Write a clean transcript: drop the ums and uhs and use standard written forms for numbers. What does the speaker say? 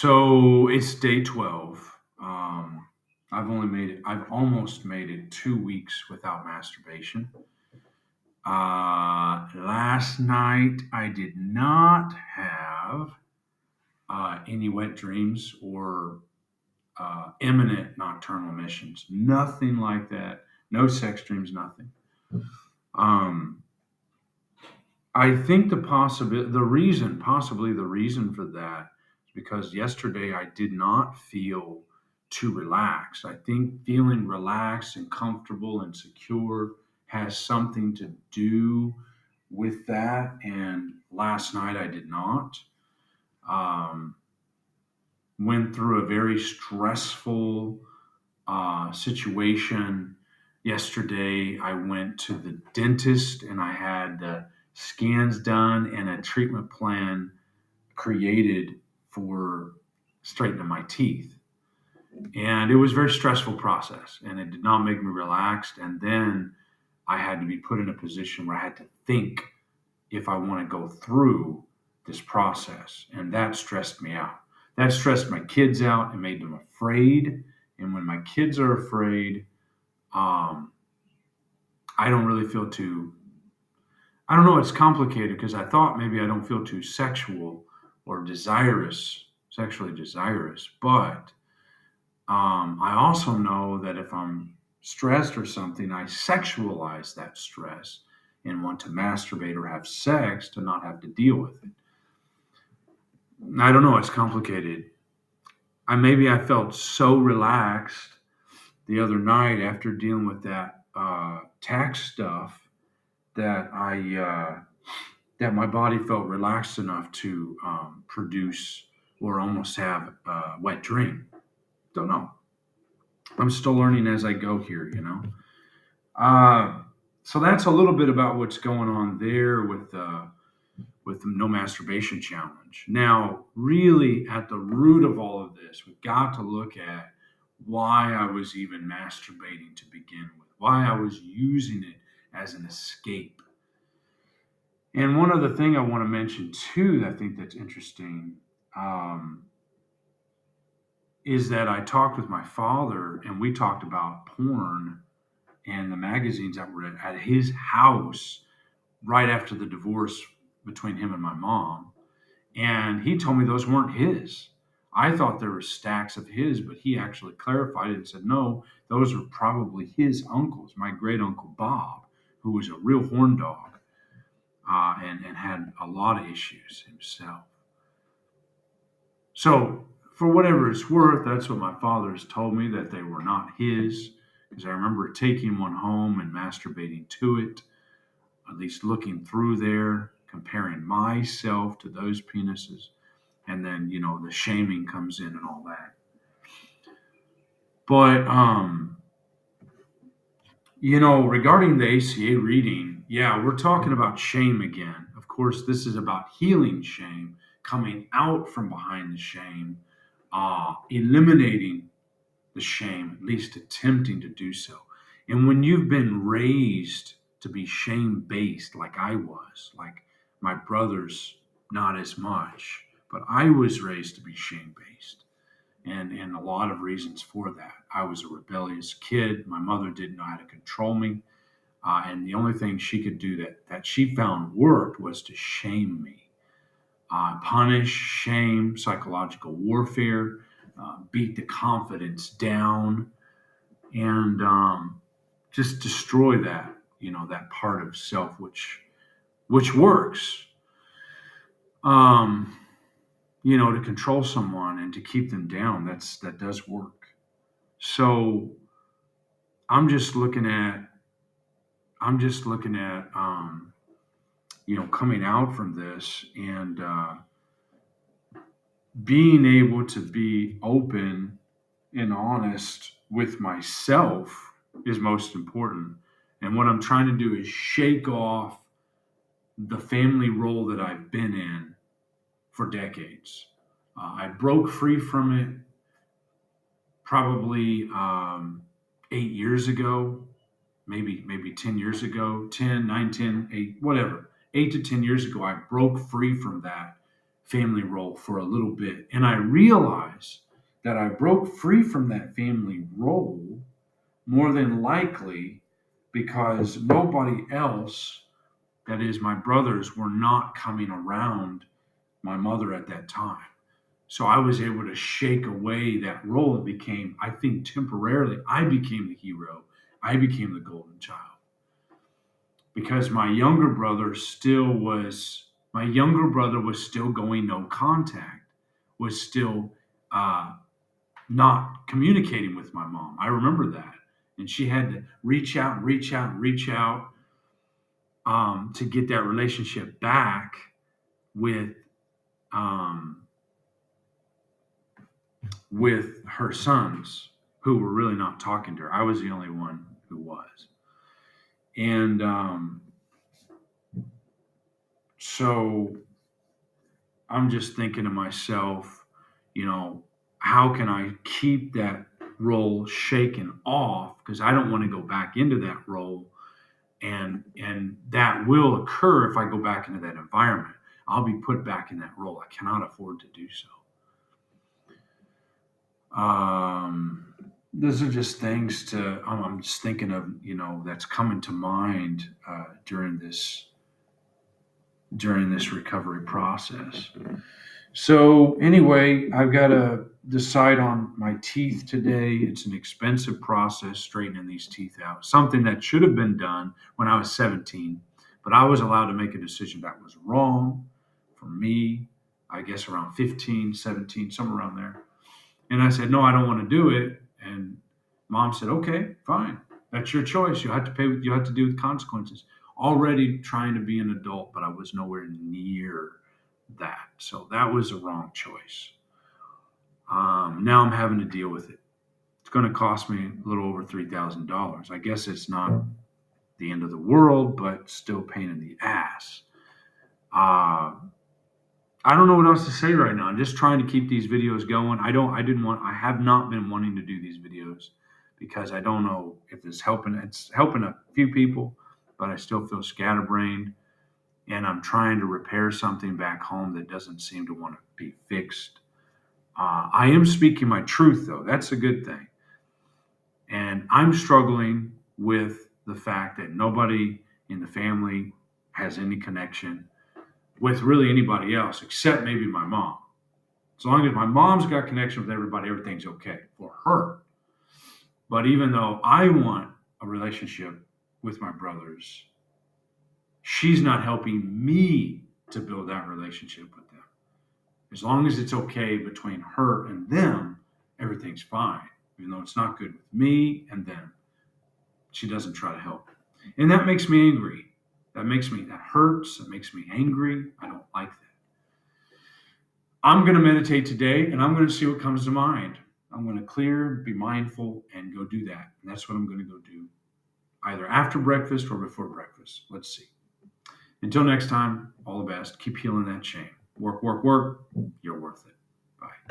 So it's day 12. I've almost made it 2 weeks without masturbation. Last night I did not have any wet dreams or imminent nocturnal emissions. Nothing like that. No sex dreams, nothing. Um, I think possibly the reason for that is because yesterday I did not feel too relaxed. I think feeling relaxed and comfortable and secure has something to do with that. And last night I did not. Um, Went through a very stressful situation. Yesterday, I went to the dentist and I had the scans done and a treatment plan created for straightening my teeth. And it was a very stressful process and it did not make me relaxed. And then I had to be put in a position where I had to think if I want to go through this process. And that stressed me out. That stressed my kids out and made them afraid. And when my kids are afraid, um, I don't really feel too, I don't know, it's complicated because I thought maybe I don't feel too sexual or sexually desirous. But I also know that if I'm stressed or something, I sexualize that stress and want to masturbate or have sex to not have to deal with it. I don't know, it's complicated. I felt so relaxed the other night after dealing with that tax stuff that I that my body felt relaxed enough to produce or almost have a wet dream. Don't know. I'm still learning as I go here. Uh, so that's a little bit about what's going on there with the no masturbation challenge. Now, really, at the root of all of this, we've got to look at why I was even masturbating to begin with, why I was using it as an escape. And one other thing I want to mention too, that I think that's interesting, um, is that I talked with my father and we talked about porn and the magazines that were at his house right after the divorce between him and my mom. And he told me those weren't his. I thought there were stacks of his, but he actually clarified it and said, no, those are probably his uncles, my great uncle Bob, who was a real horn dog and had a lot of issues himself. So, for whatever it's worth, that's what my father has told me, that they were not his. Because I remember taking one home and masturbating to it, at least looking through there, comparing myself to those penises. And then, the shaming comes in and all that. But, regarding the ACA reading, yeah, we're talking about shame again. Of course, this is about healing shame, coming out from behind the shame, eliminating the shame, at least attempting to do so. And when you've been raised to be shame based, like I was, like my brothers, not as much, but I was raised to be shame based. And a lot of reasons for that. I was a rebellious kid. My mother didn't know how to control me. And the only thing she could do that she found worked was to shame me, punish, shame, psychological warfare, beat the confidence down, and just destroy that part of self which works. Um, to control someone and to keep them down. That does work. So I'm just looking at coming out from this and being able to be open and honest with myself is most important. And what I'm trying to do is shake off the family role that I've been in for decades. I broke free from it probably 8 years ago, maybe 10 years ago, 10, 9, 10, 8, whatever. 8 to 10 years ago, I broke free from that family role for a little bit. And I realized that I broke free from that family role more than likely because nobody else, that is, my brothers, were not coming around my mother at that time. So I was able to shake away that role. It became, I think, temporarily, I became the hero. I became the golden child because my younger brother was still going no contact, was still uh, not communicating with my mom. I remember that. And she had to reach out to get that relationship back with um, with her sons who were really not talking to her. I was the only one who was. And so I'm just thinking to myself, you know, how can I keep that role shaken off? Because I don't want to go back into that role. And that will occur if I go back into that environment. I'll be put back in that role. I cannot afford to do so. Those are just things I'm just thinking of, that's coming to mind during this recovery process. So anyway, I've got to decide on my teeth today. It's an expensive process straightening these teeth out. Something that should have been done when I was 17, but I was allowed to make a decision that was wrong for me, I guess around 15, 17, somewhere around there. And I said, no, I don't want to do it. And mom said, okay, fine. That's your choice. You have to deal with consequences. Already trying to be an adult, but I was nowhere near that. So that was a wrong choice. Now I'm having to deal with it. It's going to cost me a little over $3,000. I guess it's not the end of the world, but still pain in the ass. I don't know what else to say right now. I'm just trying to keep these videos going. I have not been wanting to do these videos because I don't know if it's helping. It's helping a few people, but I still feel scatterbrained. And I'm trying to repair something back home that doesn't seem to want to be fixed. I am speaking my truth, though. That's a good thing. And I'm struggling with the fact that nobody in the family has any connection with really anybody else except maybe my mom. As long as my mom's got connection with everybody, everything's okay for her. But even though I want a relationship with my brothers, she's not helping me to build that relationship with them. As long as it's okay between her and them, everything's fine. Even though it's not good with me and them, she doesn't try to help. And that makes me angry. That hurts. That makes me angry. I don't like that. I'm going to meditate today and I'm going to see what comes to mind. I'm going to clear, be mindful, and go do that. And that's what I'm going to go do either after breakfast or before breakfast. Let's see. Until next time, all the best. Keep healing that shame. Work, work, work. You're worth it. Bye.